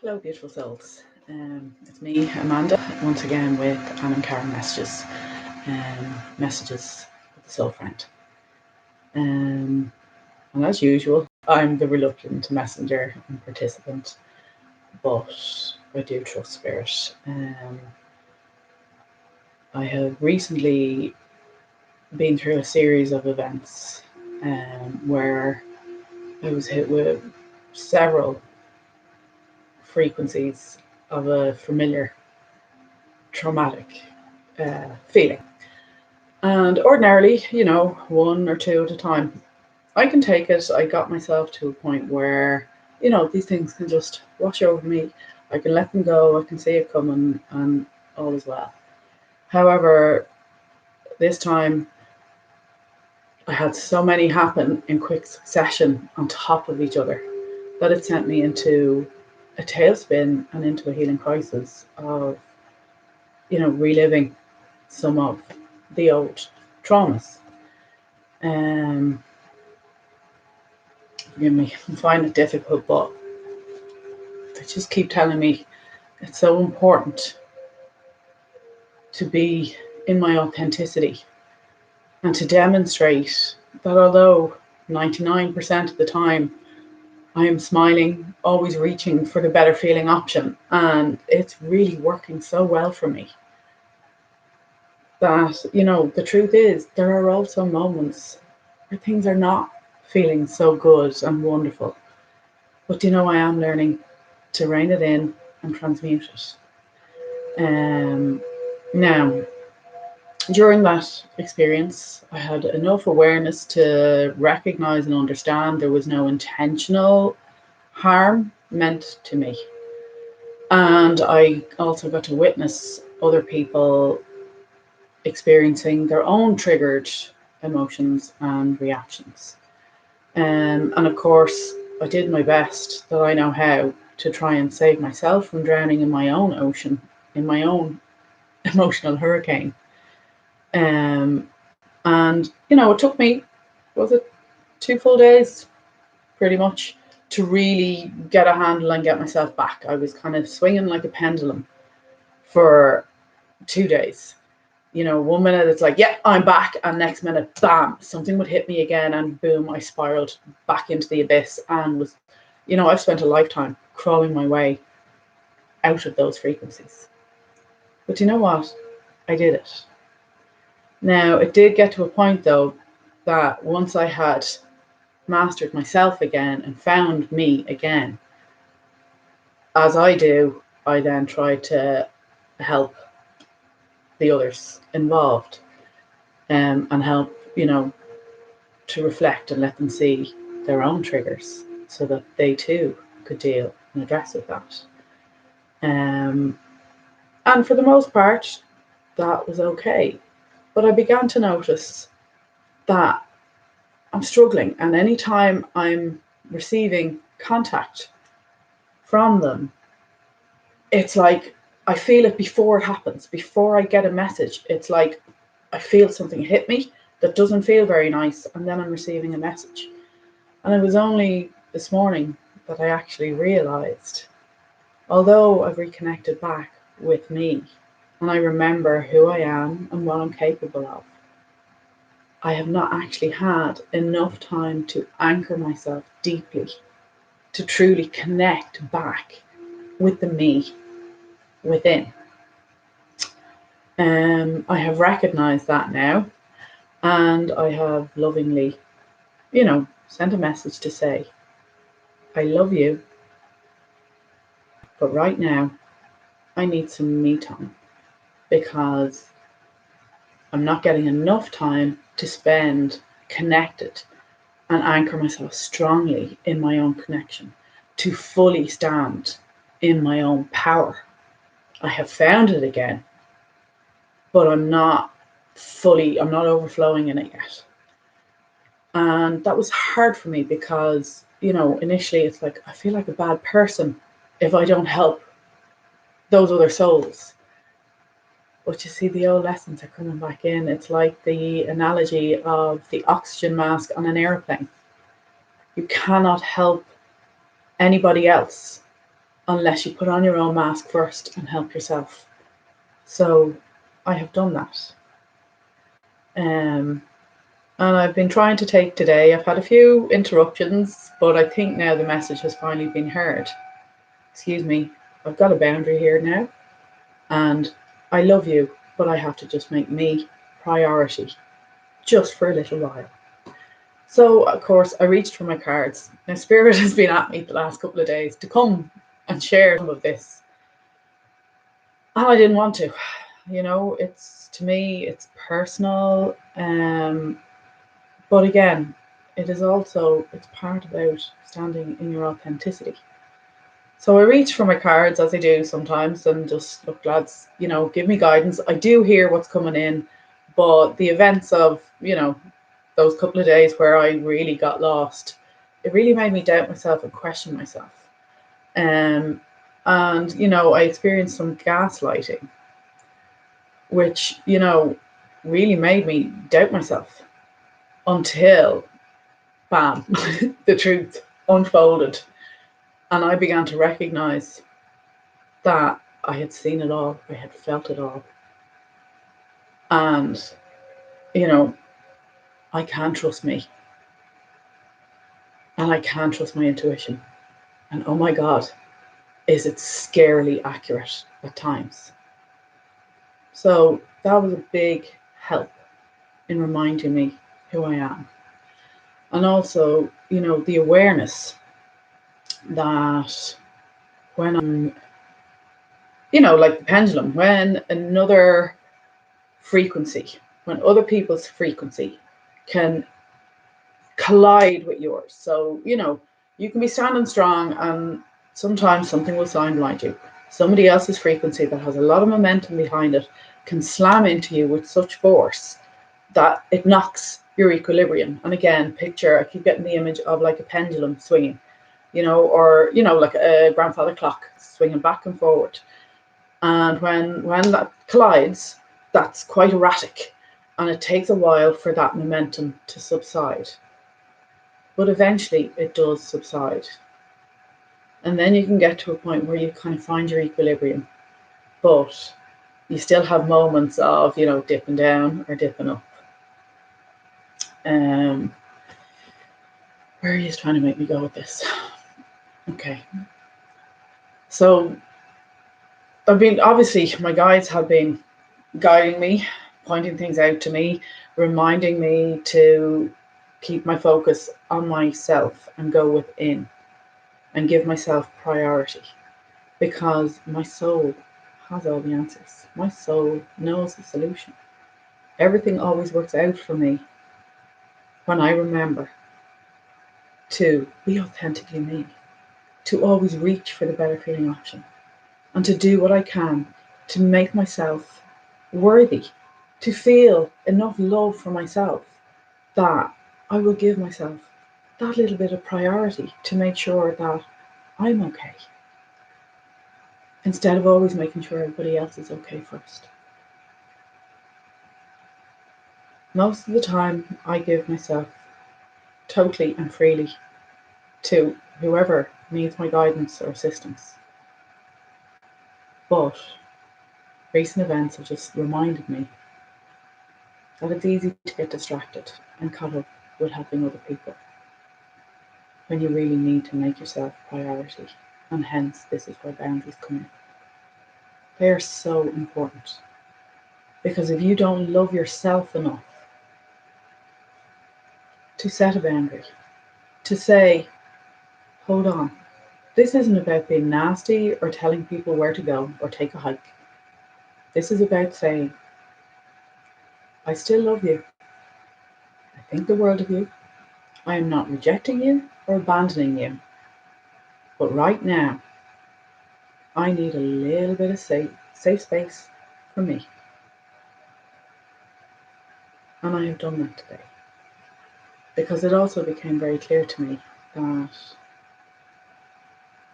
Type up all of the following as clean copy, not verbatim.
Hello, beautiful souls. It's me, Amanda, once again with Anne and Karen messages with the soul friend. And as usual, I'm the reluctant messenger and participant, but I do trust spirit. I have recently been through a series of events where I was hit with several frequencies of a familiar traumatic feeling. And ordinarily, one or two at a time, I can take it. I got myself to a point where, these things can just wash over me. I can let them go. I can see it coming and all is well. However, this time I had so many happen in quick succession on top of each other that it sent me into a tailspin and into a healing crisis of, reliving some of the old traumas. Forgive me, I find it difficult, but they just keep telling me it's so important to be in my authenticity and to demonstrate that although 99% of the time I am smiling, always reaching for the better feeling option, and it's really working so well for me, that, the truth is there are also moments where things are not feeling so good and wonderful. But I am learning to rein it in and transmute it. Now, during that experience, I had enough awareness to recognize and understand there was no intentional harm meant to me. And I also got to witness other people experiencing their own triggered emotions and reactions. And of course, I did my best that I know how to try and save myself from drowning in my own ocean, in my own emotional hurricane. And, it took me, was it 2 full days, pretty much, to really get a handle and get myself back. I was kind of swinging like a pendulum for 2 days. 1 minute it's like, yeah, I'm back. And next minute, bam, something would hit me again. And boom, I spiraled back into the abyss and was, I've spent a lifetime crawling my way out of those frequencies. But you know what? I did it. Now, it did get to a point, though, that once I had mastered myself again and found me again, as I do, I then tried to help the others involved, and help, to reflect and let them see their own triggers so that they too could deal and address with that. And for the most part, that was okay. But I began to notice that I'm struggling, and anytime I'm receiving contact from them, it's like I feel it before it happens, before I get a message. It's like I feel something hit me that doesn't feel very nice, and then I'm receiving a message. And it was only this morning that I actually realized, although I've reconnected back with me and I remember who I am and what I'm capable of, I have not actually had enough time to anchor myself deeply, to truly connect back with the me within. I have recognized that now, and I have lovingly, sent a message to say, I love you, but right now I need some me time, because I'm not getting enough time to spend connected and anchor myself strongly in my own connection, to fully stand in my own power. I have found it again, but I'm not overflowing in it yet. And that was hard for me because, initially it's like, I feel like a bad person if I don't help those other souls. But you see, the old lessons are coming back in. It's like the analogy of the oxygen mask on an airplane. You cannot help anybody else unless you put on your own mask first and help yourself. So I have done that. And I've been trying to take today. I've had a few interruptions, but I think now the message has finally been heard. Excuse me, I've got a boundary here now, and I love you, but I have to just make me priority just for a little while. So, of course, I reached for my cards. Now, Spirit has been at me the last couple of days to come and share some of this. And I didn't want to. You know, it's, to me, it's personal. But again, it is also, it's part about standing in your authenticity. So I reach for my cards, as I do sometimes, and just, look, lads, you know, give me guidance. I do hear what's coming in, but the events of, you know, those couple of days where I really got lost, it really made me doubt myself and question myself. And, you know, I experienced some gaslighting, which, you know, really made me doubt myself until, bam, the truth unfolded. And I began to recognize that I had seen it all, I had felt it all. And, you know, I can trust me. And I can trust my intuition. And oh my God, is it scarily accurate at times. So that was a big help in reminding me who I am. And also, you know, the awareness that when I'm, you know, like the pendulum, when another frequency, when other people's frequency can collide with yours. So, you know, you can be standing strong and sometimes something will sound like you. Somebody else's frequency that has a lot of momentum behind it can slam into you with such force that it knocks your equilibrium. And again, picture, I keep getting the image of like a pendulum swinging, you know, or, you know, like a grandfather clock swinging back and forward. And when that collides, that's quite erratic. And it takes a while for that momentum to subside. But eventually it does subside. And then you can get to a point where you kind of find your equilibrium. But you still have moments of, you know, dipping down or dipping up. Where are you trying to make me go with this? Okay. So I've been, obviously, my guides have been guiding me, pointing things out to me, reminding me to keep my focus on myself and go within and give myself priority, because my soul has all the answers. My soul knows the solution. Everything always works out for me when I remember to be authentically me, to always reach for the better feeling option, and to do what I can to make myself worthy, to feel enough love for myself that I will give myself that little bit of priority to make sure that I'm okay, instead of always making sure everybody else is okay first. Most of the time, I give myself totally and freely to whoever needs my guidance or assistance. But recent events have just reminded me that it's easy to get distracted and caught up with helping other people when you really need to make yourself priority. And hence, this is where boundaries come in. They are so important, because if you don't love yourself enough to set a boundary, to say, hold on, this isn't about being nasty or telling people where to go or take a hike. This is about saying, I still love you. I think the world of you. I am not rejecting you or abandoning you. But right now, I need a little bit of safe space for me. And I have done that today. Because it also became very clear to me that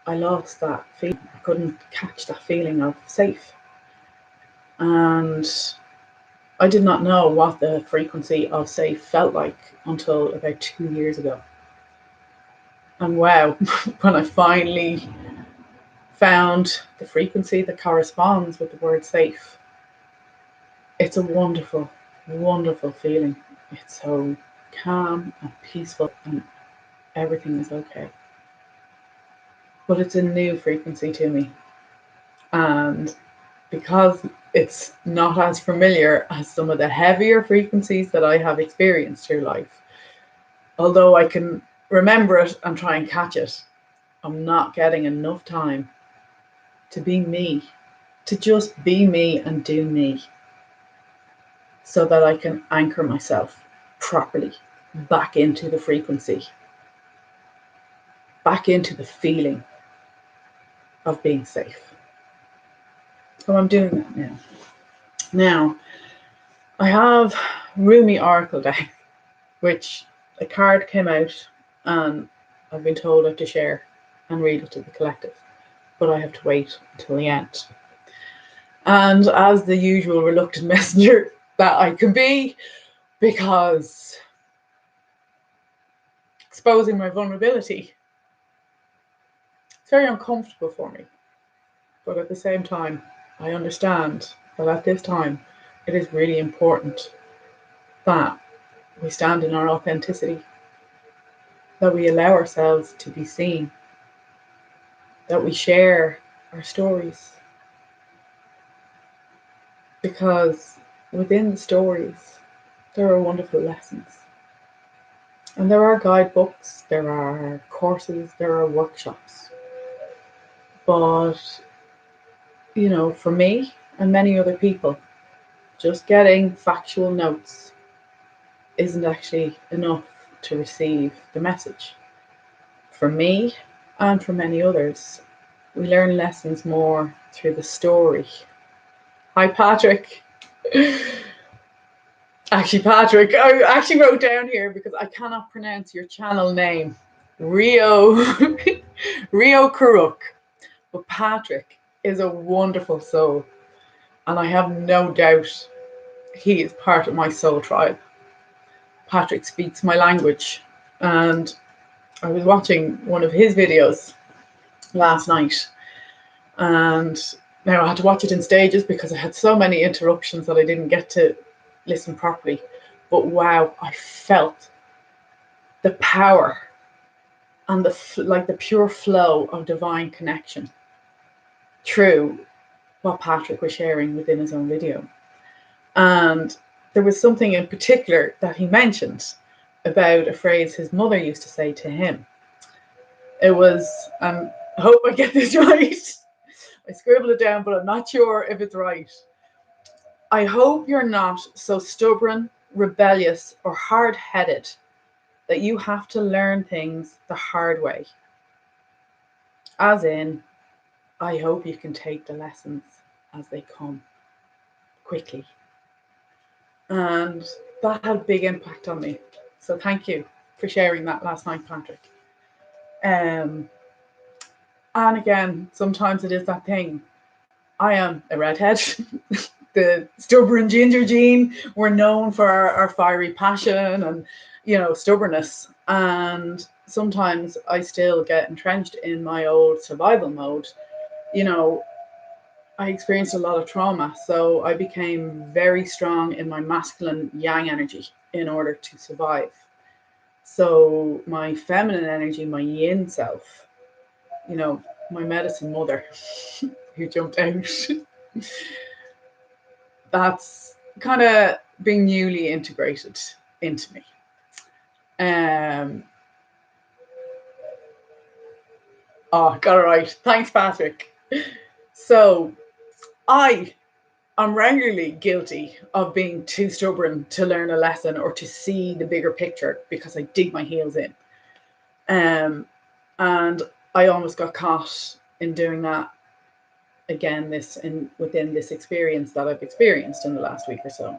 I lost that feeling. I couldn't catch that feeling of safe. And I did not know what the frequency of safe felt like until about 2 years ago. And wow, when I finally found the frequency that corresponds with the word safe. It's a wonderful, wonderful feeling. It's so calm and peaceful and everything is okay. But it's a new frequency to me. And because it's not as familiar as some of the heavier frequencies that I have experienced through life, although I can remember it and try and catch it, I'm not getting enough time to be me, to just be me and do me, so that I can anchor myself properly back into the frequency, back into the feeling of being safe. So I'm doing that now. Now, I have Rumi Oracle deck, which a card came out and I've been told I have to share and read it to the collective, but I have to wait until the end. And as the usual reluctant messenger that I can be, because exposing my vulnerability, it's very uncomfortable for me. But at the same time, I understand that at this time, it is really important that we stand in our authenticity, that we allow ourselves to be seen, that we share our stories. Because within the stories, there are wonderful lessons. And there are guidebooks, there are courses, there are workshops. But, you know, for me and many other people, just getting factual notes isn't actually enough to receive the message. For me and for many others, we learn lessons more through the story. Hi, Patrick. Actually, Patrick, I actually wrote down here because I cannot pronounce your channel name, Rio Rio Kuruk. But Patrick is a wonderful soul, and I have no doubt he is part of my soul tribe. Patrick speaks my language, and I was watching one of his videos last night, and now I had to watch it in stages because I had so many interruptions that I didn't get to listen properly. But wow, I felt the power and the pure flow of divine connection through what Patrick was sharing within his own video. And there was something in particular that he mentioned about a phrase his mother used to say to him. It was, I hope I get this right. I scribbled it down, but I'm not sure if it's right. I hope you're not so stubborn, rebellious, or hard-headed that you have to learn things the hard way. As in, I hope you can take the lessons as they come quickly. And that had a big impact on me. So thank you for sharing that last night, Patrick. And again, sometimes it is that thing. I am a redhead. The stubborn ginger gene. We're known for our fiery passion and, you know, stubbornness. And sometimes I still get entrenched in my old survival mode. You know, I experienced a lot of trauma, so I became very strong in my masculine yang energy in order to survive. So my feminine energy, my yin self, you know, my medicine mother who jumped out, that's kind of being newly integrated into me. Oh, got it right. Thanks, Patrick. So I'm regularly guilty of being too stubborn to learn a lesson or to see the bigger picture because I dig my heels in. And I almost got caught in doing that again within this experience that I've experienced in the last week or so.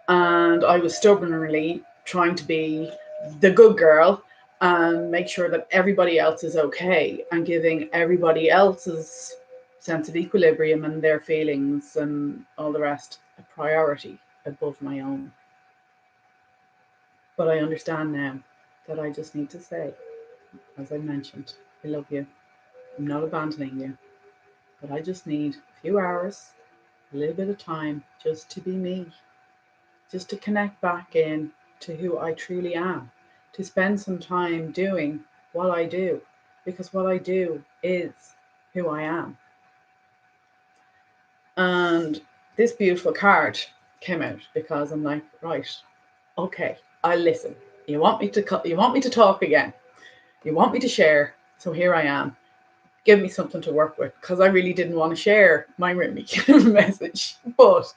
And I was stubbornly trying to be the good girl and make sure that everybody else is okay and giving everybody else's sense of equilibrium and their feelings and all the rest a priority above my own. But I understand now that I just need to say, as I mentioned, I love you. I'm not abandoning you, but I just need a few hours, a little bit of time just to be me, just to connect back in to who I truly am, to spend some time doing what I do, because what I do is who I am. And this beautiful card came out because I'm like, right, okay, I'll listen. You want me to talk again. You want me to share. So here I am. Give me something to work with, because I really didn't want to share my Rimi message. But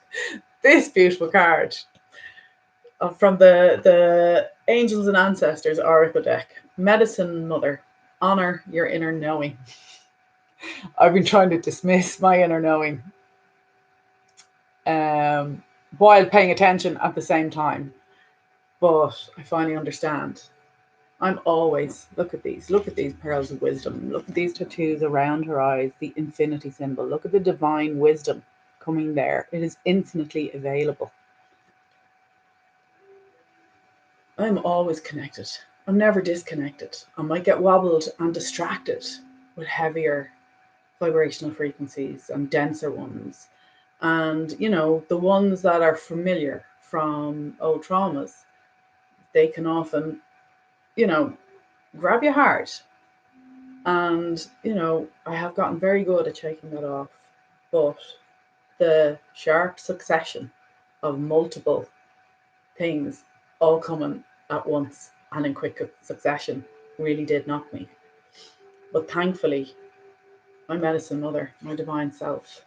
this beautiful card from the Angels and Ancestors Oracle deck, Medicine Mother, honor your inner knowing. I've been trying to dismiss my inner knowing while paying attention at the same time. But I finally understand. I'm always, look at these pearls of wisdom. Look at these tattoos around her eyes, the infinity symbol. Look at the divine wisdom coming there. It is infinitely available. I'm always connected. I'm never disconnected. I might get wobbled and distracted with heavier vibrational frequencies and denser ones. And, the ones that are familiar from old traumas, they can often, grab your heart. And, I have gotten very good at shaking that off. But the sharp succession of multiple things all coming at once and in quick succession really did knock me. But thankfully, my medicine mother, my divine self,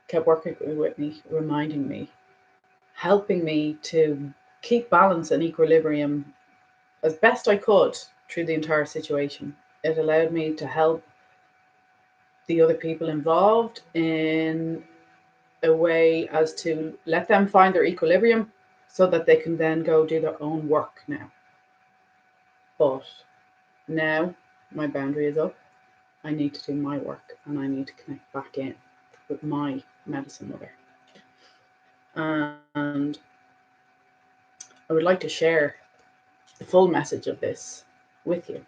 kept working with me, reminding me, helping me to keep balance and equilibrium as best I could through the entire situation. It allowed me to help the other people involved in a way as to let them find their equilibrium so that they can then go do their own work now. But now my boundary is up. I need to do my work and I need to connect back in with my medicine mother. And I would like to share the full message of this with you.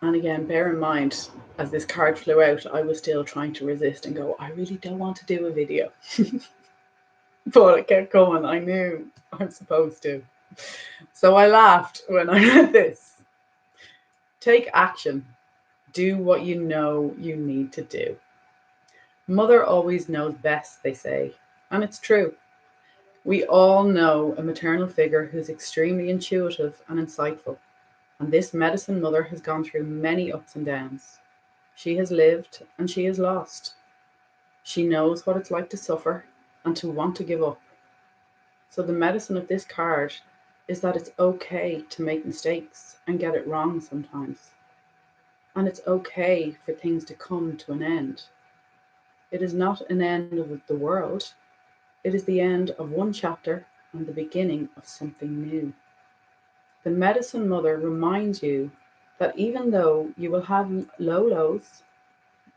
And again, bear in mind, as this card flew out, I was still trying to resist and go, I really don't want to do a video. But it kept coming. I knew I'm supposed to. So I laughed when I read this. Take action. Do what you know you need to do. Mother always knows best, they say. And it's true. We all know a maternal figure who's extremely intuitive and insightful. And this medicine mother has gone through many ups and downs. She has lived and she has lost. She knows what it's like to suffer and to want to give up. So the medicine of this card is that it's okay to make mistakes and get it wrong sometimes. And it's okay for things to come to an end. It is not an end of the world. It is the end of one chapter and the beginning of something new. The medicine mother reminds you that even though you will have low lows,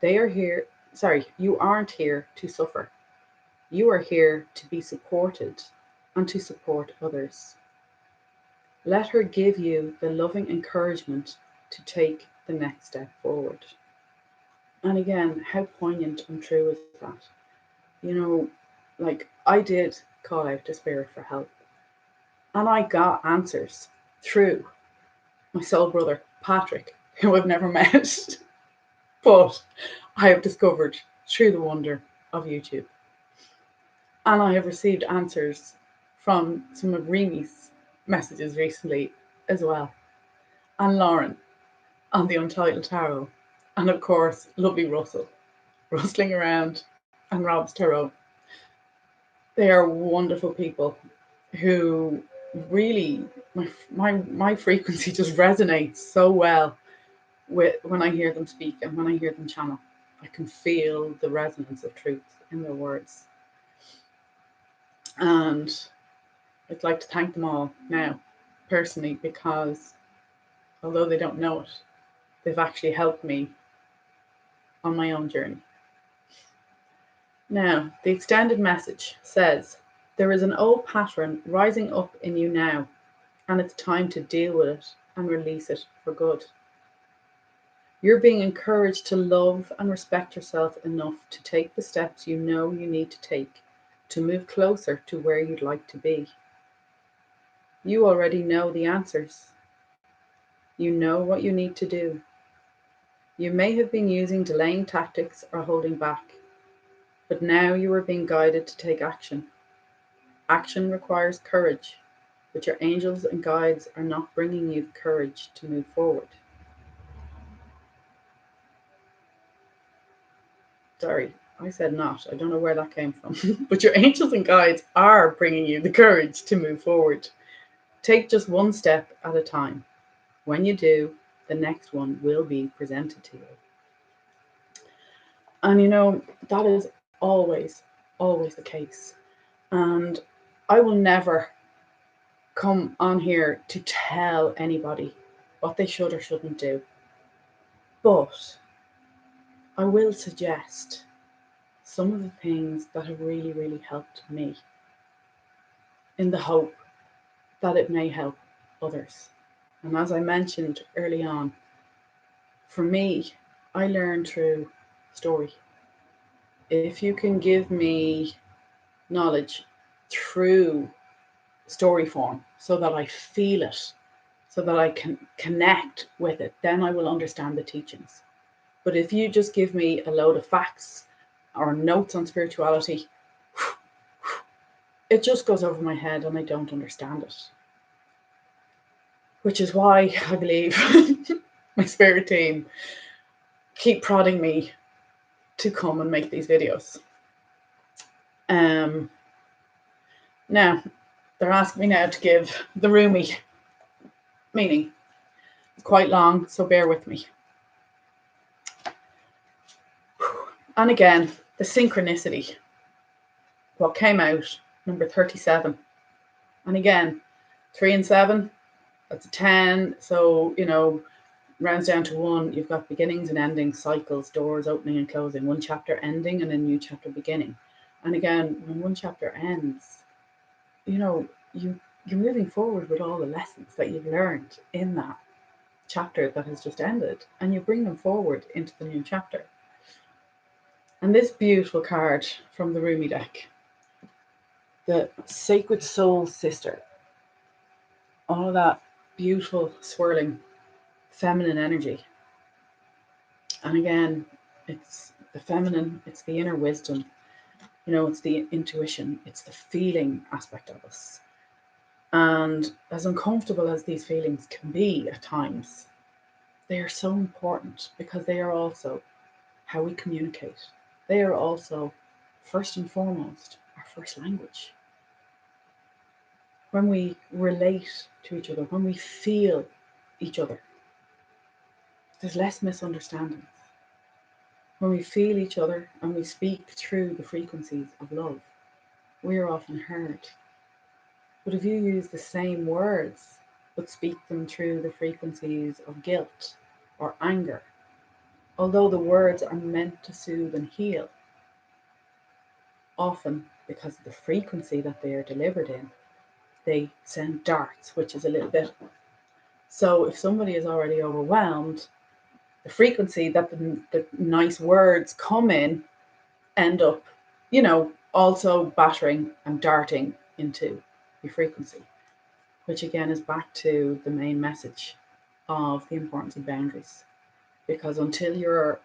you aren't here to suffer. You are here to be supported and to support others. Let her give you the loving encouragement to take the next step forward. And again, how poignant and true is that? Like I did call out to spirit for help. And I got answers through my soul brother, Patrick, who I've never met. But I have discovered through the wonder of YouTube. And I have received answers from some of Rimi's messages recently as well. And Lauren on the Untitled Tarot. And of course, lovely Russell, rustling around, and Rob's Tarot. They are wonderful people who really, my frequency just resonates so well with when I hear them speak and when I hear them channel. I can feel the resonance of truth in their words. And I'd like to thank them all now, personally, because although they don't know it, they've actually helped me on my own journey. Now, the extended message says, there is an old pattern rising up in you now. and it's time to deal with it and release it for good. You're being encouraged to love and respect yourself enough to take the steps you know you need to take to move closer to where you'd like to be. You already know the answers. You know what you need to do. You may have been using delaying tactics or holding back, but now you are being guided to take action. Action requires courage, but your angels and guides are not bringing you the courage to move forward. Sorry, I said not. I don't know where that came from. But your angels and guides are bringing you the courage to move forward. Take just one step at a time. When you do, the next one will be presented to you. And that is always the case. And I will never come on here to tell anybody what they should or shouldn't do. But I will suggest some of the things that have really, really helped me in the hope that it may help others. And as I mentioned early on, for me, I learned through story. If you can give me knowledge through story form so that I feel it, so that I can connect with it, then I will understand the teachings. But if you just give me a load of facts or notes on spirituality, it just goes over my head and I don't understand it. Which is why I believe my spirit team keep prodding me to come and make these videos. Now, they're asking me now to give the Rumi meaning. It's quite long, so bear with me. And again, the synchronicity. What came out, number 37. And again, 3 and 7, that's a 10. So, rounds down to 1, you've got beginnings and endings, cycles, doors opening and closing, one chapter ending and a new chapter beginning. And again, when one chapter ends, you're moving forward with all the lessons that you've learned in that chapter that has just ended, and you bring them forward into the new chapter. And this beautiful card from the Rumi deck, the Sacred Soul Sister, all of that beautiful swirling feminine energy. And again, it's the feminine, it's the inner wisdom, it's the intuition, it's the feeling aspect of us. And as uncomfortable as these feelings can be at times, they are so important because they are also how we communicate. They are also, first and foremost, our first language. When we relate to each other, when we feel each other, there's less misunderstandings. When we feel each other and we speak through the frequencies of love, we are often heard. But if you use the same words but speak them through the frequencies of guilt or anger, although the words are meant to soothe and heal, often because of the frequency that they are delivered in, they send darts, which is a little bit. So if somebody is already overwhelmed, the frequency that the nice words come in end up, also battering and darting into your frequency, which again is back to the main message of the importance of boundaries. Because until you're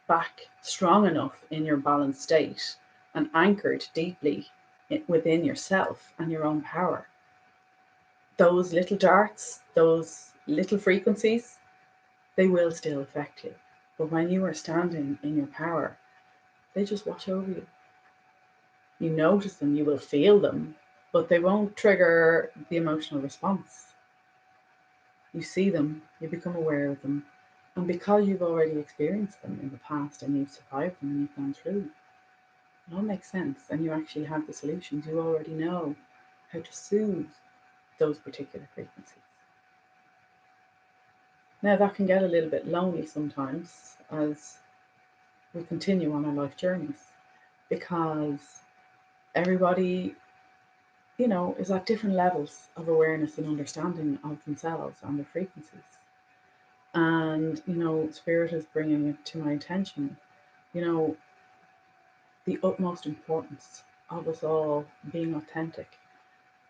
back strong enough in your balanced state and anchored deeply within yourself and your own power, those little darts, those little frequencies, they will still affect you. But when you are standing in your power, they just wash over you. You notice them, you will feel them, but they won't trigger the emotional response. You see them, you become aware of them, and because you've already experienced them in the past and you've survived them and you've gone through, it all makes sense, and you actually have the solutions. You already know how to soothe those particular frequencies. Now, that can get a little bit lonely sometimes as we continue on our life journeys, because everybody is at different levels of awareness and understanding of themselves and their frequencies. And, Spirit is bringing it to my attention, you know, the utmost importance of us all being authentic.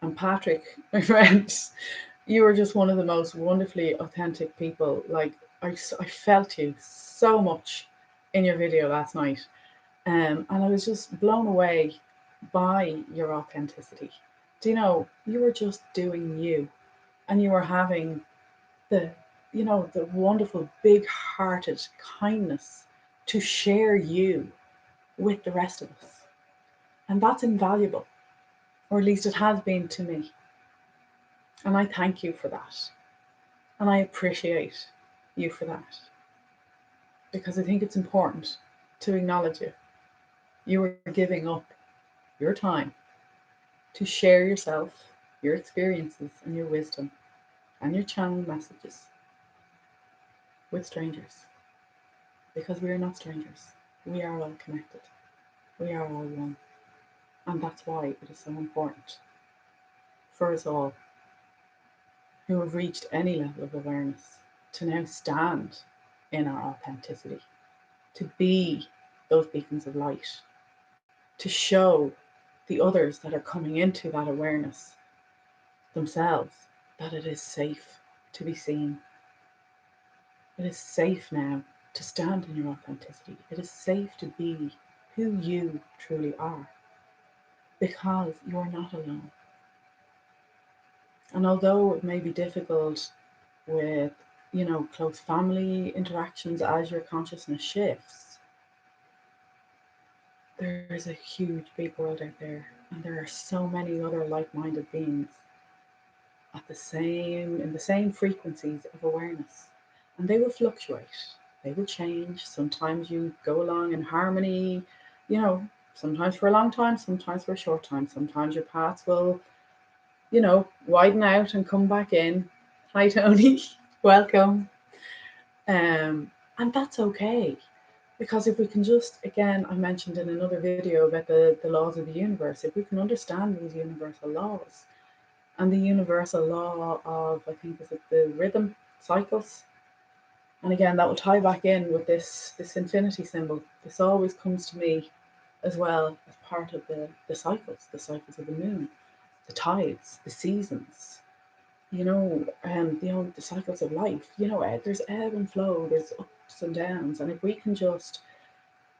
And Patrick, my friend, you were just one of the most wonderfully authentic people. Like, I felt you so much in your video last night. And I was just blown away by your authenticity. Do you know, you were just doing you, and you were having the, the wonderful, big hearted kindness to share you with the rest of us. And that's invaluable, or at least it has been to me. And I thank you for that. And I appreciate you for that, because I think it's important to acknowledge it. You are giving up your time to share yourself, your experiences, and your wisdom, and your channel messages with strangers, because we are not strangers. We are all connected. We are all one. And that's why it is so important for us all who have reached any level of awareness to now stand in our authenticity, to be those beacons of light, to show the others that are coming into that awareness themselves that it is safe to be seen. It is safe now to stand in your authenticity. It is safe to be who you truly are, because you are not alone. And although it may be difficult with, close family interactions as your consciousness shifts, there is a huge, big world out there, and there are so many other like-minded beings in the same frequencies of awareness. And they will fluctuate, they will change. Sometimes you go along in harmony, sometimes for a long time, sometimes for a short time. Sometimes your paths will, widen out and come back in. Hi, Tony. Welcome. And that's okay. Because if we can just, again, I mentioned in another video about the laws of the universe, if we can understand those universal laws, and the universal law of, I think, is it the rhythm cycles? And again, that will tie back in with this infinity symbol. This always comes to me as well as part of the cycles of the moon, the tides, the seasons, the cycles of life. There's ebb and flow, there's ups and downs. And if we can just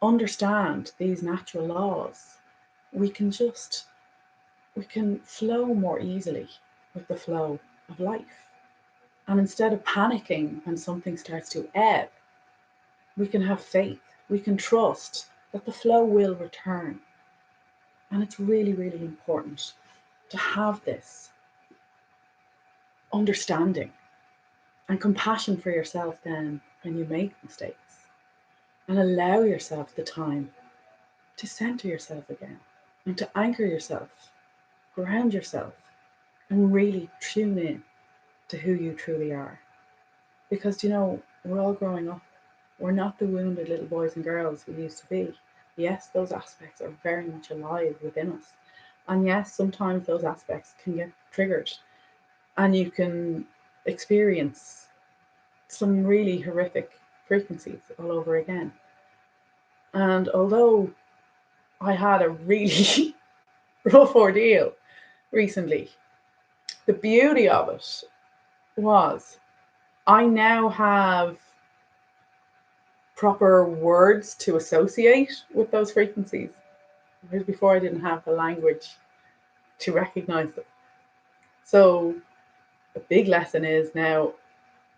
understand these natural laws, we can flow more easily with the flow of life. And instead of panicking when something starts to ebb, we can have faith. We can trust that the flow will return. And it's really, really important to have this understanding and compassion for yourself then when you make mistakes, and allow yourself the time to center yourself again and to anchor yourself, ground yourself, and really tune in to who you truly are. Because, we're all growing up. We're not the wounded little boys and girls we used to be. Yes, those aspects are very much alive within us. And yes, sometimes those aspects can get triggered, and you can experience some really horrific frequencies all over again. And although I had a really rough ordeal recently, the beauty of it was I now have proper words to associate with those frequencies. Whereas before I didn't have the language to recognize them. So the big lesson is now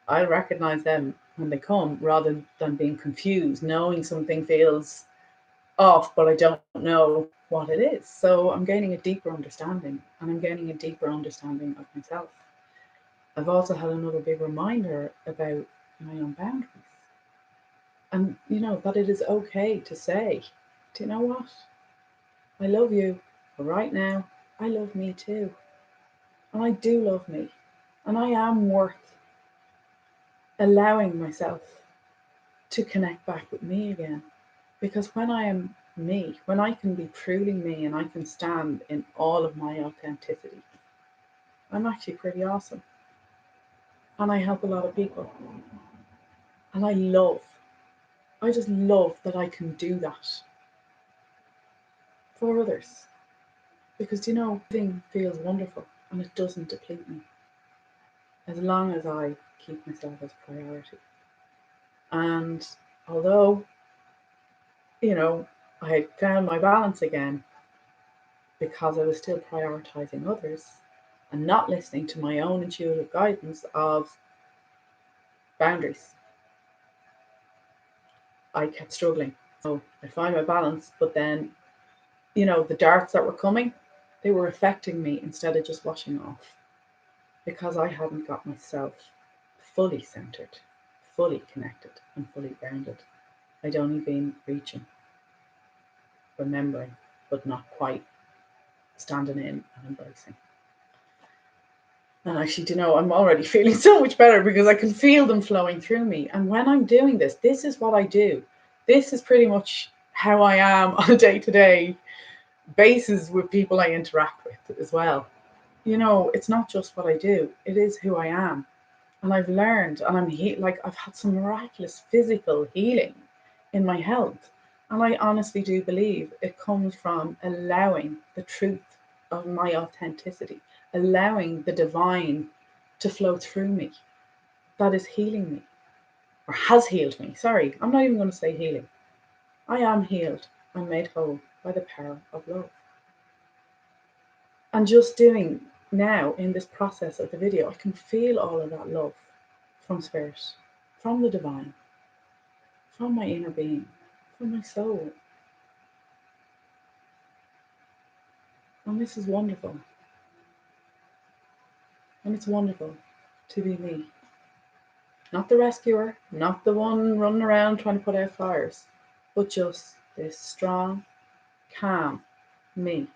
I'll recognize them when they come, rather than being confused, knowing something feels off, but I don't know what it is. So I'm gaining a deeper understanding, and I'm gaining a deeper understanding of myself. I've also had another big reminder about my own boundaries. And, that it is okay to say, do you know what? I love you, but right now, I love me too. And I do love me. And I am worth allowing myself to connect back with me again. Because when I am me, when I can be truly me and I can stand in all of my authenticity, I'm actually pretty awesome. And I help a lot of people. And I just love that I can do that for others. Because, giving feels wonderful and it doesn't deplete me as long as I keep myself as priority. And although, I found my balance again because I was still prioritizing others and not listening to my own intuitive guidance of boundaries, I kept struggling. So I find my balance, but then, the darts that were coming, they were affecting me instead of just washing off because I hadn't got myself fully centered, fully connected, and fully grounded. I'd only been reaching, remembering, but not quite standing in and embracing. And actually, I'm already feeling so much better because I can feel them flowing through me. And when I'm doing this is what I do. This is pretty much how I am on a day-to-day basis with people I interact with as well. It's not just what I do, it is who I am. And I've learned, and I've had some miraculous physical healing in my health. And I honestly do believe it comes from allowing the truth of my authenticity, allowing the divine to flow through me. That is healing me, or has healed me. Sorry, I'm not even going to say healing. I am healed and made whole by the power of love. And just doing now in this process of the video, I can feel all of that love from spirit, from the divine, from my inner being, from my soul. And this is wonderful. And it's wonderful to be me. Not the rescuer, not the one running around trying to put out fires, but just this strong, calm me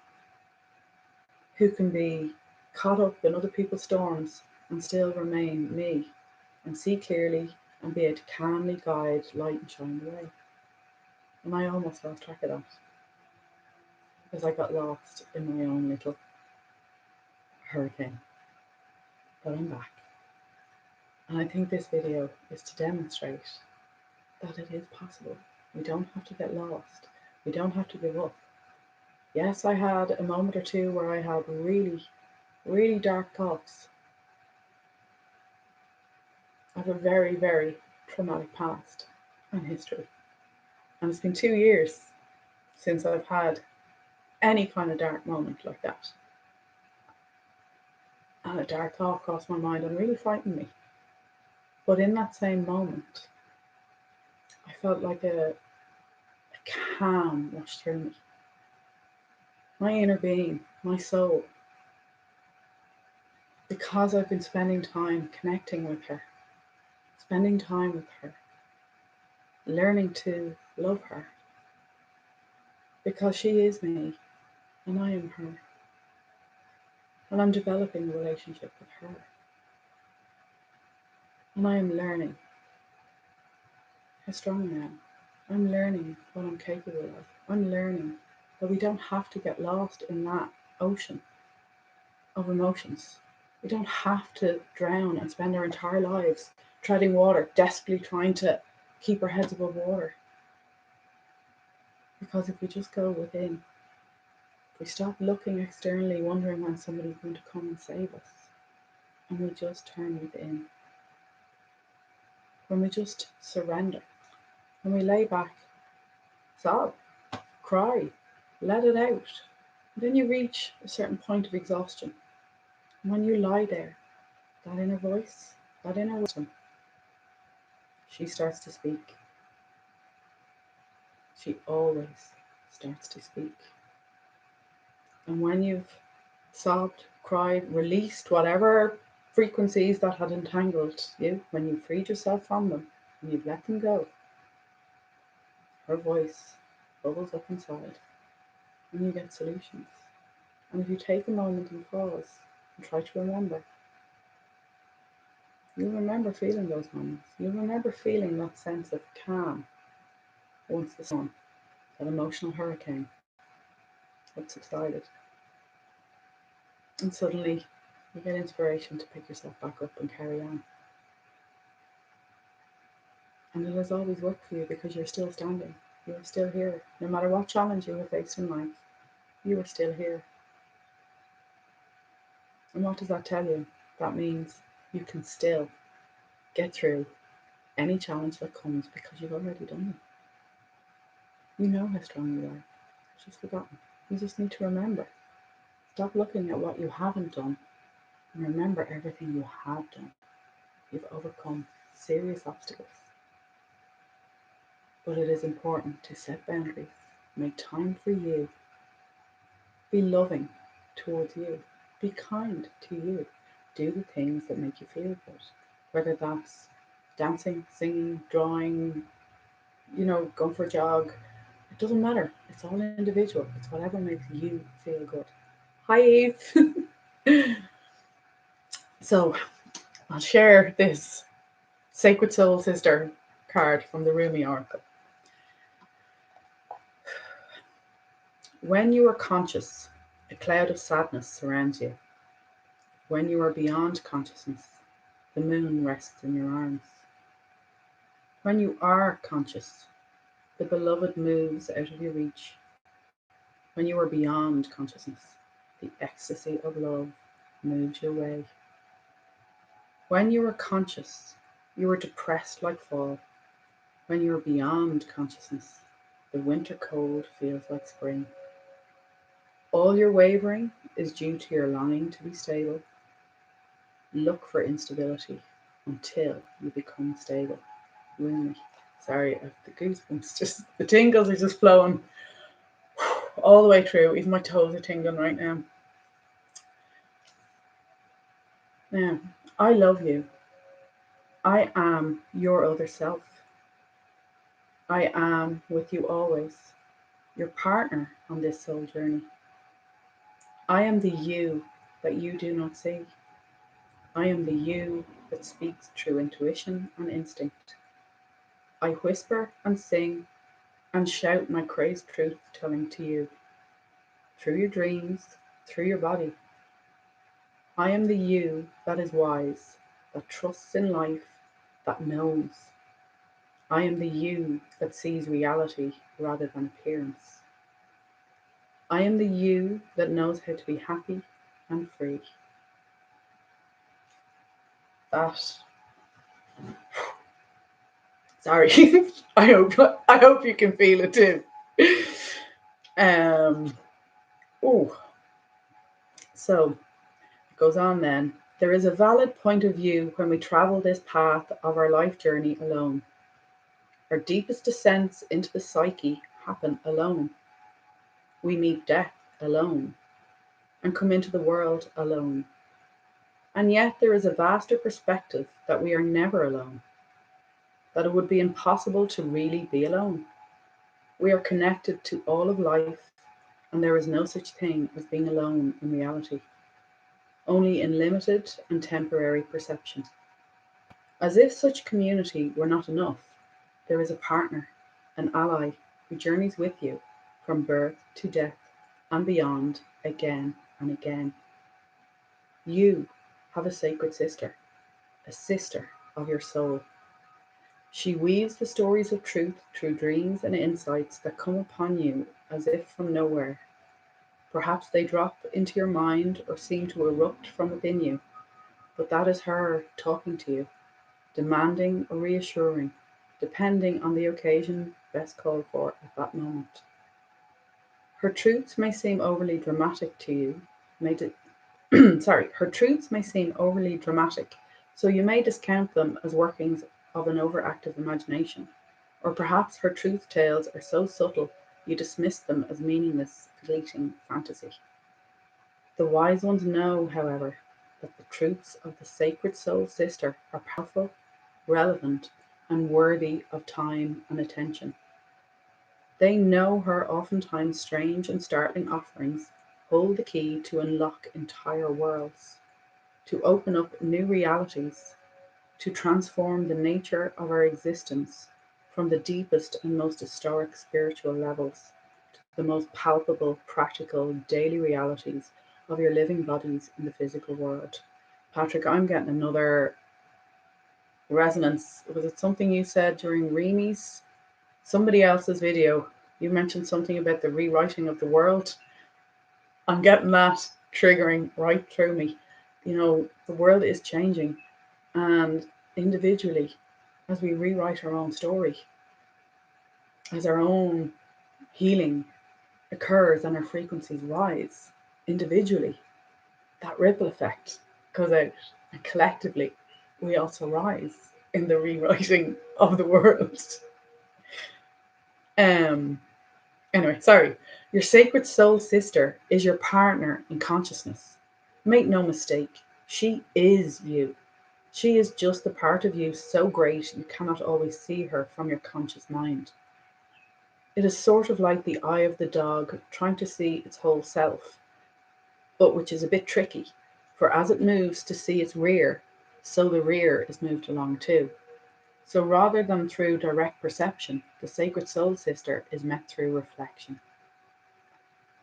who can be caught up in other people's storms and still remain me and see clearly and be able to calmly guide light and shine the way. And I almost lost track of that because I got lost in my own little hurricane. But I'm back. And I think this video is to demonstrate that it is possible. We don't have to get lost. We don't have to give up. Yes, I had a moment or two where I had really, really dark thoughts. I have a very, very traumatic past and history. And it's been 2 years since I've had any kind of dark moment like that. And a dark thought crossed my mind and really frightened me. But in that same moment, I felt like a calm washed through me. My inner being, my soul, because I've been spending time connecting with her, spending time with her, learning to love her, because she is me and I am her. And I'm developing a relationship with her. And I am learning how strong I am. I'm learning what I'm capable of. I'm learning that we don't have to get lost in that ocean of emotions. We don't have to drown and spend our entire lives treading water, desperately trying to keep our heads above water. Because if we just go within, if we stop looking externally, wondering when somebody's going to come and save us, and we just turn within, when we just surrender, when we lay back, sob, cry, let it out, then you reach a certain point of exhaustion. And when you lie there, that inner voice, that inner wisdom, she starts to speak. She always starts to speak. And when you've sobbed, cried, released whatever frequencies that had entangled you, when you freed yourself from them and you've let them go, her voice bubbles up inside and you get solutions. And if you take a moment and pause and try to remember, you'll remember feeling those moments. You'll remember feeling that sense of calm once the storm that emotional hurricane had subsided. And suddenly you get inspiration to pick yourself back up and carry on. And it has always worked for you because you're still standing. You are still here. No matter what challenge you have faced in life, you are still here. And what does that tell you? That means you can still get through any challenge that comes because you've already done it. You know how strong you are. It's just forgotten. You just need to remember. Stop looking at what you haven't done and remember everything you have done. You've overcome serious obstacles. But it is important to set boundaries, make time for you, be loving towards you, be kind to you, do the things that make you feel good, whether that's dancing, singing, drawing, going for a jog. It doesn't matter. It's all individual. It's whatever makes you feel good. Hi, Eve. So I'll share this Sacred Soul Sister card from the Rumi Oracle. When you are conscious, a cloud of sadness surrounds you. When you are beyond consciousness, the moon rests in your arms. When you are conscious, the beloved moves out of your reach. When you are beyond consciousness, the ecstasy of love moves your way. When you are conscious, you are depressed like fall. When you are beyond consciousness, the winter cold feels like spring. All your wavering is due to your longing to be stable. Look for instability until you become stable. Rumi. Sorry, I have the goosebumps. Just the tingles are just flowing all the way through. Even my toes are tingling right now. Now, I love you. I am your other self. I am with you always, your partner on this soul journey. I am the you that you do not see. I am the you that speaks through intuition and instinct. I whisper and sing and shout my crazed truth telling to you through your dreams, through your body. I am the you that is wise, that trusts in life, that knows. I am the you that sees reality rather than appearance. I am the you that knows how to be happy and free. That, sorry, I hope you can feel it too. Um, oh, so it goes on then. There is a valid point of view when we travel this path of our life journey alone. Our deepest descents into the psyche happen alone. We meet death alone and come into the world alone. And yet there is a vaster perspective that we are never alone, that it would be impossible to really be alone. We are connected to all of life, and there is no such thing as being alone in reality, only in limited and temporary perception. As if such community were not enough, there is a partner, an ally, who journeys with you from birth to death and beyond again and again. You have a sacred sister, a sister of your soul. She weaves the stories of truth through dreams and insights that come upon you as if from nowhere. Perhaps they drop into your mind or seem to erupt from within you, but that is her talking to you, demanding or reassuring, depending on the occasion best called for at that moment. Her truths may seem overly dramatic to you, her truths may seem overly dramatic, so you may discount them as workings of an overactive imagination, or perhaps her truth tales are so subtle you dismiss them as meaningless, fleeting fantasy. The wise ones know, however, that the truths of the sacred soul sister are powerful, relevant, and worthy of time and attention. They know her oftentimes strange and startling offerings hold the key to unlock entire worlds, to open up new realities, to transform the nature of our existence from the deepest and most historic spiritual levels to the most palpable, practical, daily realities of your living bodies in the physical world. Patrick, I'm getting another resonance. Was it something you said during Remi's? Somebody else's video? You mentioned something about the rewriting of the world. I'm getting that triggering right through me. You know, the world is changing, and individually, as we rewrite our own story, as our own healing occurs and our frequencies rise individually, that ripple effect goes out, and collectively, we also rise in the rewriting of the world. Um, Anyway, sorry. Your sacred soul sister is your partner in consciousness. Make no mistake, she is you. She is just the part of you so great you cannot always see her from your conscious mind. It is sort of like the eye of the dog trying to see its whole self, but which is a bit tricky, for as it moves to see its rear, so the rear is moved along too. So rather than through direct perception, the sacred soul sister is met through reflection.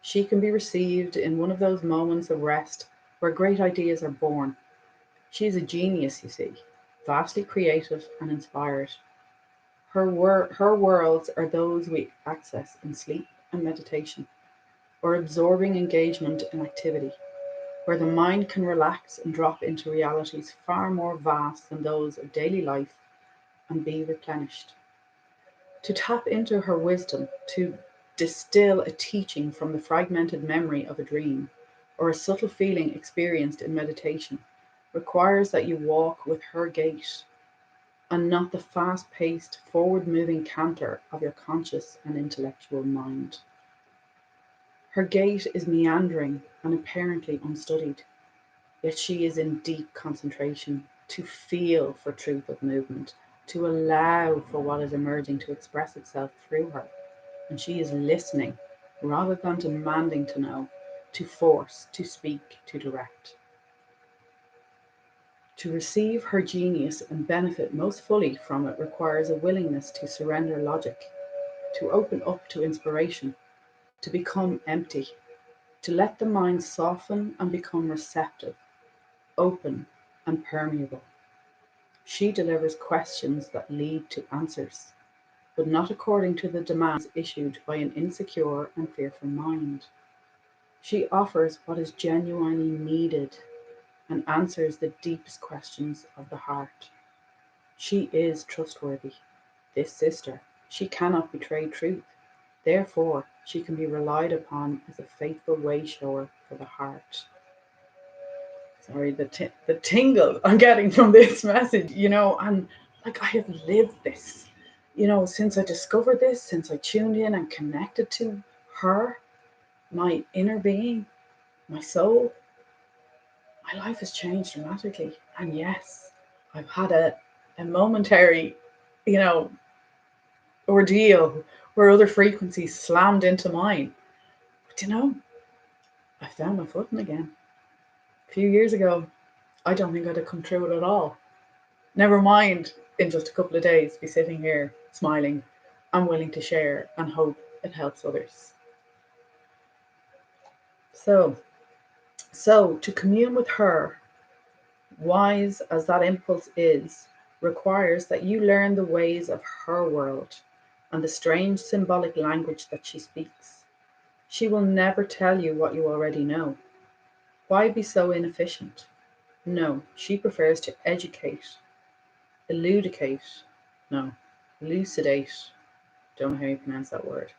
She can be received in one of those moments of rest where great ideas are born. She is a genius, you see, vastly creative and inspired. Her worlds are those we access in sleep and meditation, or absorbing engagement in activity, where the mind can relax and drop into realities far more vast than those of daily life and be replenished. To tap into her wisdom, to distill a teaching from the fragmented memory of a dream, or a subtle feeling experienced in meditation, requires that you walk with her gait, and not the fast paced, forward moving canter of your conscious and intellectual mind. Her gait is meandering and apparently unstudied, yet she is in deep concentration to feel for truth of movement, to allow for what is emerging to express itself through her. And she is listening rather than demanding to know, to force, to speak, to direct. To receive her genius and benefit most fully from it requires a willingness to surrender logic, to open up to inspiration, to become empty, to let the mind soften and become receptive, open, and permeable. She delivers questions that lead to answers, but not according to the demands issued by an insecure and fearful mind. She offers what is genuinely needed and answers the deepest questions of the heart. She is trustworthy, this sister. She cannot betray truth. Therefore, she can be relied upon as a faithful way shower for the heart. Sorry, the tingle I'm getting from this message, and like I have lived this, since I discovered this, since I tuned in and connected to her, my inner being, my soul, my life has changed dramatically. And yes, I've had a momentary, you know, ordeal where other frequencies slammed into mine. But I found my footing again. A few years ago, I don't think I'd have come through it at all. Never mind, in just a couple of days, be sitting here smiling. I'm willing to share and hope it helps others. So, to commune with her, wise as that impulse is, requires that you learn the ways of her world and the strange symbolic language that she speaks. She will never tell you what you already know. Why be so inefficient? No, she prefers to educate, elucidate, no, elucidate, don't know how you pronounce that word,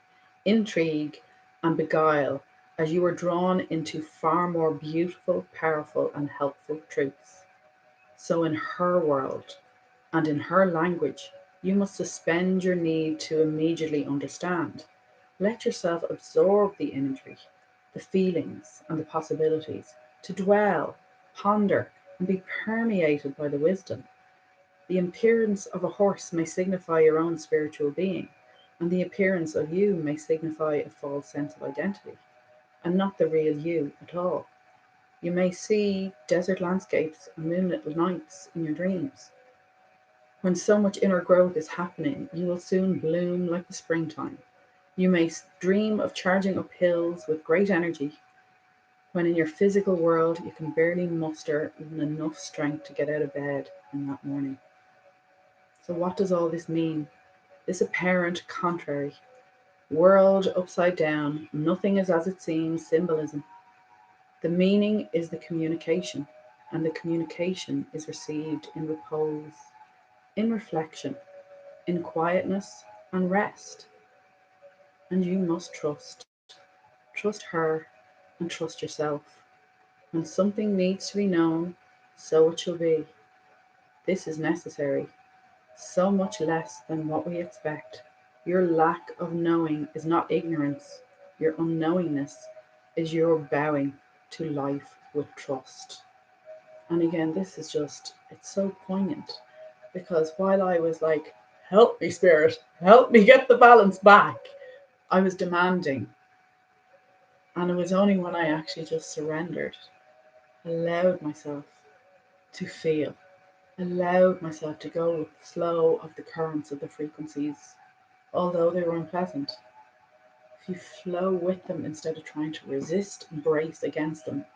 intrigue, and beguile as you are drawn into far more beautiful, powerful, and helpful truths. So, in her world and in her language, you must suspend your need to immediately understand. Let yourself absorb the imagery, the feelings, and the possibilities, to dwell, ponder, and be permeated by the wisdom. The appearance of a horse may signify your own spiritual being, and the appearance of you may signify a false sense of identity, and not the real you at all. You may see desert landscapes and moonlit nights in your dreams, When so much inner growth is happening, you will soon bloom like the springtime. You may dream of charging up hills with great energy, when in your physical world you can barely muster even enough strength to get out of bed in that morning. So, what does all this mean? This apparent contrary, world upside down, nothing is as it seems symbolism. The meaning is the communication, and the communication is received in repose, in reflection, in quietness and rest. And you must trust. Trust her and trust yourself. When something needs to be known, so it shall be. This is necessary, so much less than what we expect. Your lack of knowing is not ignorance. Your unknowingness is your bowing to life with trust. And again, this is just, it's so poignant because while I was like, help me, spirit, help me get the balance back, I was demanding. And it was only when I actually just surrendered, allowed myself to feel, allowed myself to go with the flow of the currents of the frequencies, although they were unpleasant. If you flow with them instead of trying to resist and brace against them,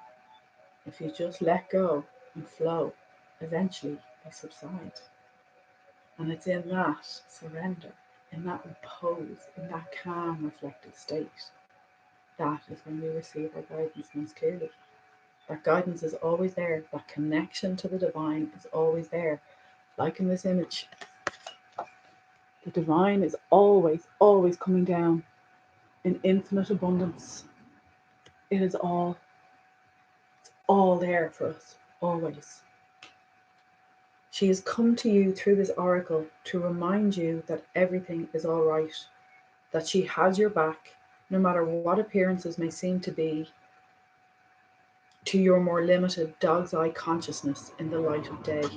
if you just let go and flow, eventually they subside. And it's in that surrender, in that repose, in that calm, reflective state, that is when we receive our guidance most clearly. That guidance is always there. That connection to the divine is always there. Like in this image, the divine is always, always coming down in infinite abundance. It is all there for us, always. She has come to you through this oracle to remind you that everything is all right, that she has your back, no matter what appearances may seem to be to your more limited dog's eye consciousness in the light of day.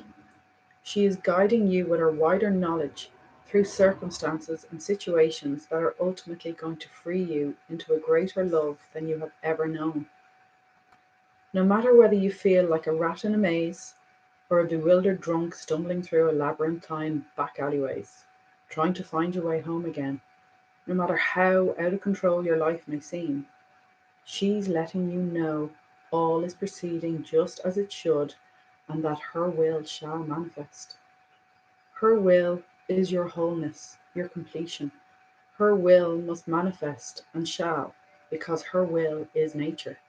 She is guiding you with her wider knowledge through circumstances and situations that are ultimately going to free you into a greater love than you have ever known. No matter whether you feel like a rat in a maze or a bewildered drunk stumbling through a labyrinthine back alleyways, trying to find your way home again, no matter how out of control your life may seem, she's letting you know all is proceeding just as it should and that her will shall manifest. Her will is your wholeness, your completion. Her will must manifest and shall, because her will is nature.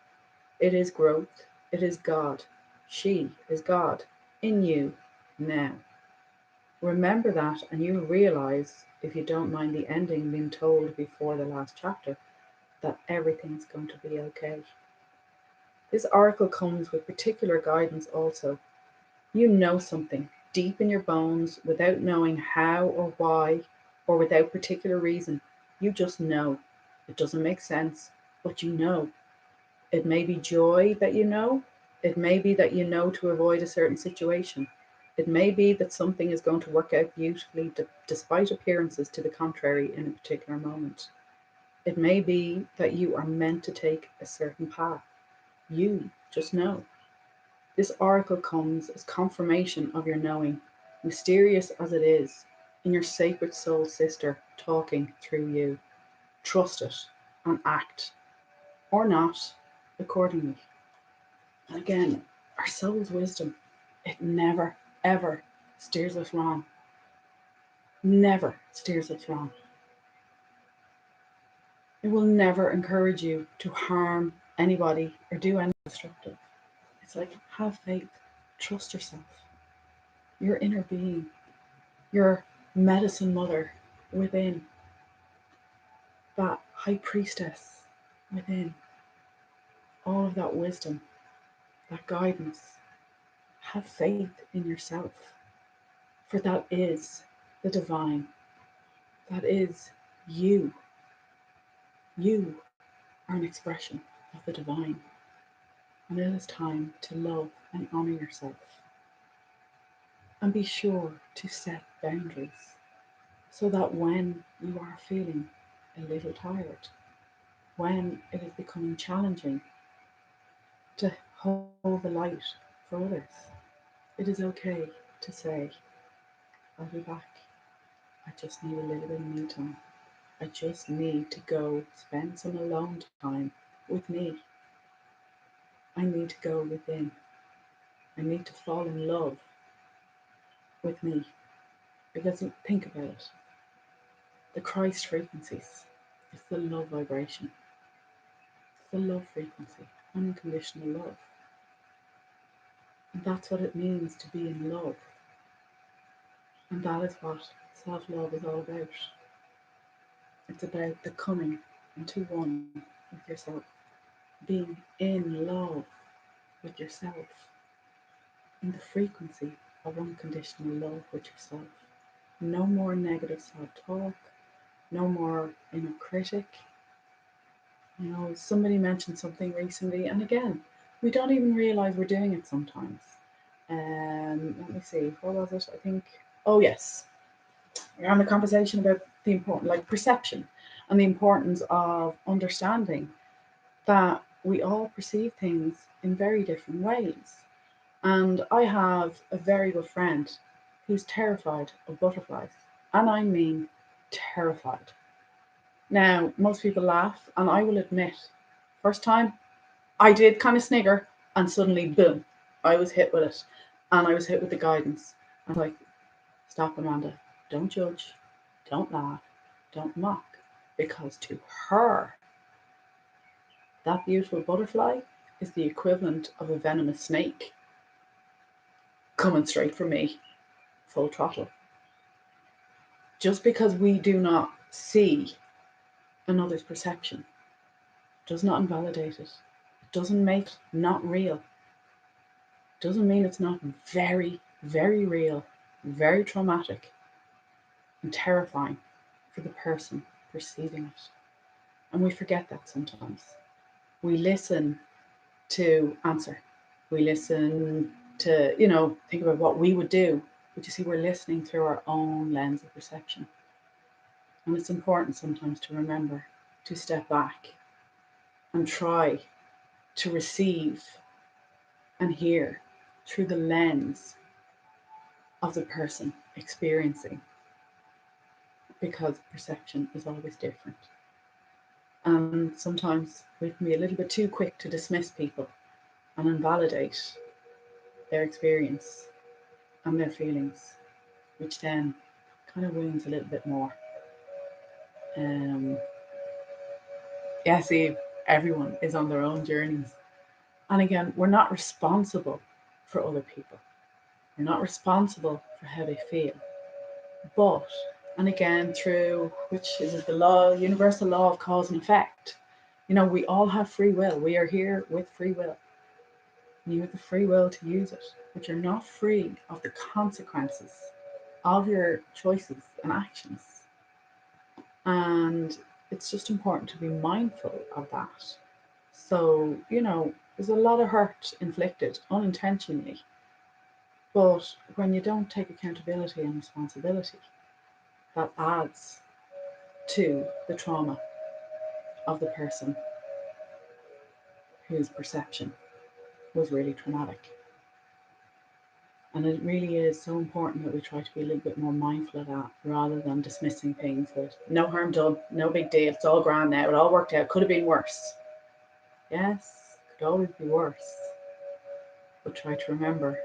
It is growth. It is God. She is God in you now. Remember that, and you'll realize, if you don't mind the ending being told before the last chapter, that everything's going to be okay. This oracle comes with particular guidance also. You know something deep in your bones without knowing how or why or without particular reason. You just know. It doesn't make sense, but you know. It may be joy that you know. It may be that you know to avoid a certain situation. It may be that something is going to work out beautifully despite appearances to the contrary in a particular moment. It may be that you are meant to take a certain path. You just know. This oracle comes as confirmation of your knowing, mysterious as it is, in your sacred soul sister talking through you. Trust it and act, or not, accordingly. And again, our soul's wisdom, it never, ever steers us wrong. Never steers us wrong. It will never encourage you to harm anybody or do anything destructive. It's like, have faith, trust yourself, your inner being, your medicine mother within, that high priestess within, all of that wisdom, that guidance. Have faith in yourself, for that is the divine. That is you. You are an expression of the divine, and it is time to love and honor yourself. And be sure to set boundaries so that when you are feeling a little tired, when it is becoming challenging to hold the light for others, it is okay to say, I'll be back. I just need a little bit of me time. I just need to go spend some alone time with me. I need to go within. I need to fall in love with me. Because think about it, the Christ frequencies, it's the love vibration, it's the love frequency, unconditional love. And that's what it means to be in love. And that is what self love is all about. It's about the coming into one with yourself, being in love with yourself, in the frequency of unconditional love with yourself. No more negative self talk, no more inner critic. You know, somebody mentioned something recently, and again, we don't even realize we're doing it sometimes. Let me see, what was it? I think, oh yes, we're having a conversation about the important, like perception, and the importance of understanding that we all perceive things in very different ways. And I have a very good friend who's terrified of butterflies, and I mean terrified. Now, most people laugh, and I will admit, first time I did kind of snigger, and suddenly, boom, I was hit with it. And I was hit with the guidance. I was like, stop, Amanda. Don't judge. Don't laugh. Don't mock. Because to her, that beautiful butterfly is the equivalent of a venomous snake coming straight for me, full throttle. Just because we do not see another's perception does not invalidate it. It doesn't make it not real. It doesn't mean it's not very, very real, very traumatic, and terrifying for the person perceiving it. And we forget that sometimes. We listen to answer. We listen to, think about what we would do. But you see, we're listening through our own lens of perception. And it's important sometimes to remember to step back and try to receive and hear through the lens of the person experiencing, because perception is always different. And sometimes we can be a little bit too quick to dismiss people and invalidate their experience and their feelings, which then kind of wounds a little bit more. Um, yeah, see, everyone is on their own journeys. And again, we're not responsible for other people. We're not responsible for how they feel. But, and again, through which is it, the law, universal law of cause and effect. We all have free will. We are here with free will. You have the free will to use it, but you're not free of the consequences of your choices and actions. And it's just important to be mindful of that. So, there's a lot of hurt inflicted unintentionally. But when you don't take accountability and responsibility, that adds to the trauma of the person whose perception was really traumatic. And it really is so important that we try to be a little bit more mindful of that rather than dismissing things with no harm done, no big deal, it's all grand now, it all worked out, could have been worse. Yes, could always be worse. But try to remember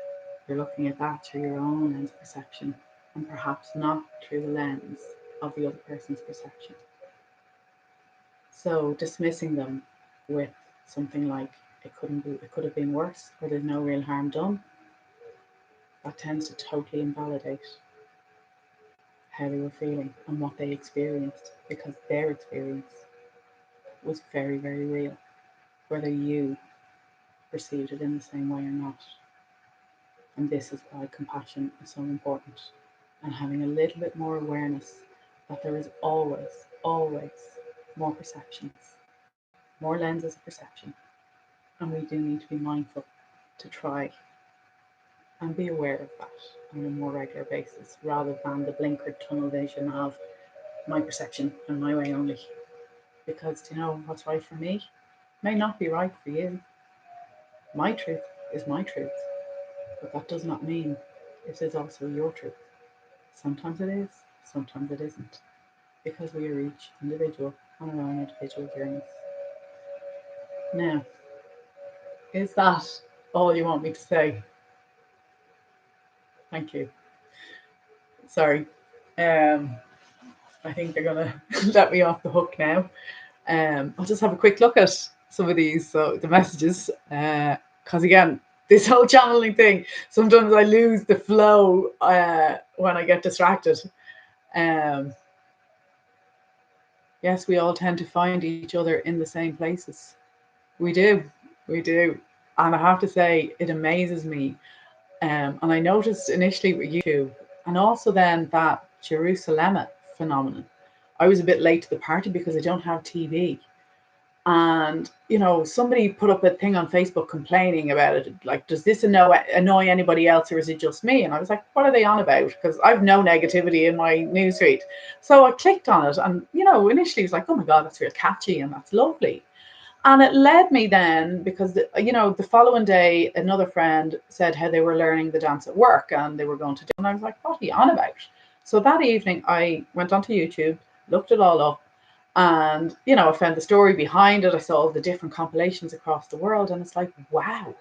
you're looking at that through your own lens perception and perhaps not through the lens of the other person's perception. So dismissing them with something like it could have been worse, or there's no real harm done, that tends to totally invalidate how they were feeling and what they experienced, because their experience was very, very real, whether you perceived it in the same way or not. And this is why compassion is so important, and having a little bit more awareness that there is always, always more perceptions, more lenses of perception. And we do need to be mindful to try and be aware of that on a more regular basis rather than the blinkered tunnel vision of my perception and my way only. Because what's right for me may not be right for you. My truth is my truth, but that does not mean it is also your truth. Sometimes it is, sometimes it isn't, because we are each individual on our own individual journeys. Now, is that all you want me to say? Thank you. Sorry. I think they're gonna let me off the hook now. I'll just have a quick look at some of these, so the messages, because again, this whole channeling thing, sometimes I lose the flow when I get distracted. Um, yes, we all tend to find each other in the same places. We do, we do, and I have to say, it amazes me. And I noticed initially with YouTube, and also then that Jerusalem phenomenon. I was a bit late to the party because I don't have TV. And somebody put up a thing on Facebook complaining about it, like, does this annoy anybody else, or is it just me? And I was like, what are they on about? Because I've no negativity in my newsfeed. So I clicked on it, and initially it was like, oh my god, that's real catchy and that's lovely. And it led me then, because the following day another friend said how they were learning the dance at work and they were going to do, and I was like, what are you on about? So that evening I went onto YouTube, looked it all up, and I found the story behind it. I saw all the different compilations across the world, and it's like, wow,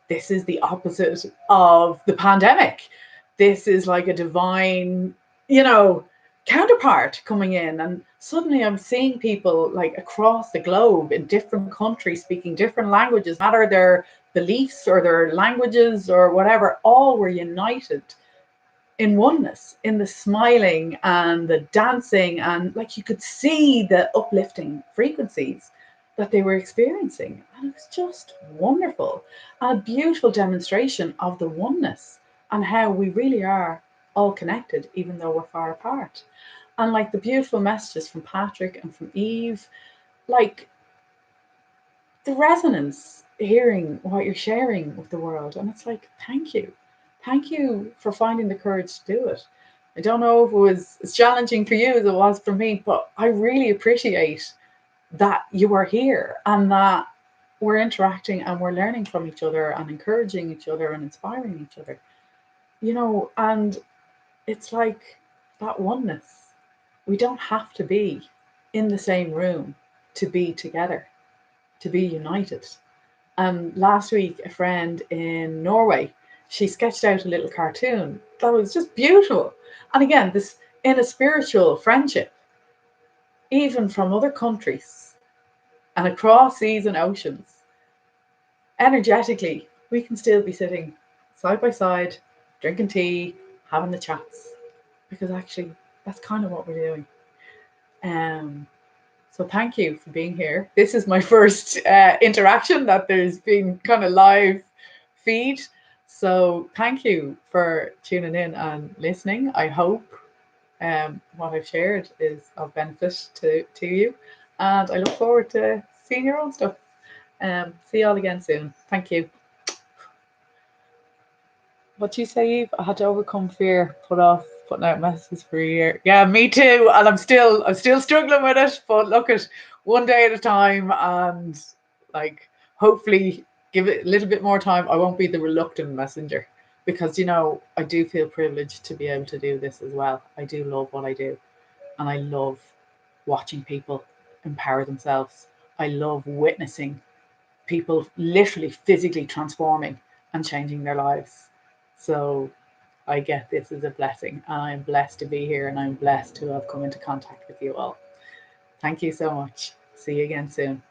this is the opposite of the pandemic. This is like a divine, counterpart coming in. And suddenly I'm seeing people like across the globe in different countries speaking different languages, no matter their beliefs or their languages or whatever, all were united in oneness, in the smiling and the dancing, and like you could see the uplifting frequencies that they were experiencing. And it was just wonderful. A beautiful demonstration of the oneness and how we really are all connected, even though we're far apart. And like the beautiful messages from Patrick and from Eve, like the resonance, hearing what you're sharing with the world. And it's like, thank you. Thank you for finding the courage to do it. I don't know if it was as challenging for you as it was for me, but I really appreciate that you are here and that we're interacting and we're learning from each other and encouraging each other and inspiring each other. And it's like that oneness. We don't have to be in the same room to be together, to be united. Last week, a friend in Norway, she sketched out a little cartoon that was just beautiful. And again, this in a spiritual friendship, even from other countries and across seas and oceans, energetically, we can still be sitting side by side, drinking tea, having the chats, because actually, that's kind of what we're doing. So thank you for being here. This is my first interaction that there's been kind of live feed. So thank you for tuning in and listening. I hope what I've shared is of benefit to you. And I look forward to seeing your own stuff. See you all again soon. Thank you. What do you say, Eve? I had to overcome fear, put off putting out messages for a year. Yeah, me too. And I'm still struggling with it. But look at one day at a time, and like hopefully give it a little bit more time. I won't be the reluctant messenger, because I do feel privileged to be able to do this as well. I do love what I do, and I love watching people empower themselves. I love witnessing people literally physically transforming and changing their lives. So I get this as a blessing, and I'm blessed to be here, and I'm blessed to have come into contact with you all. Thank you so much. See you again soon.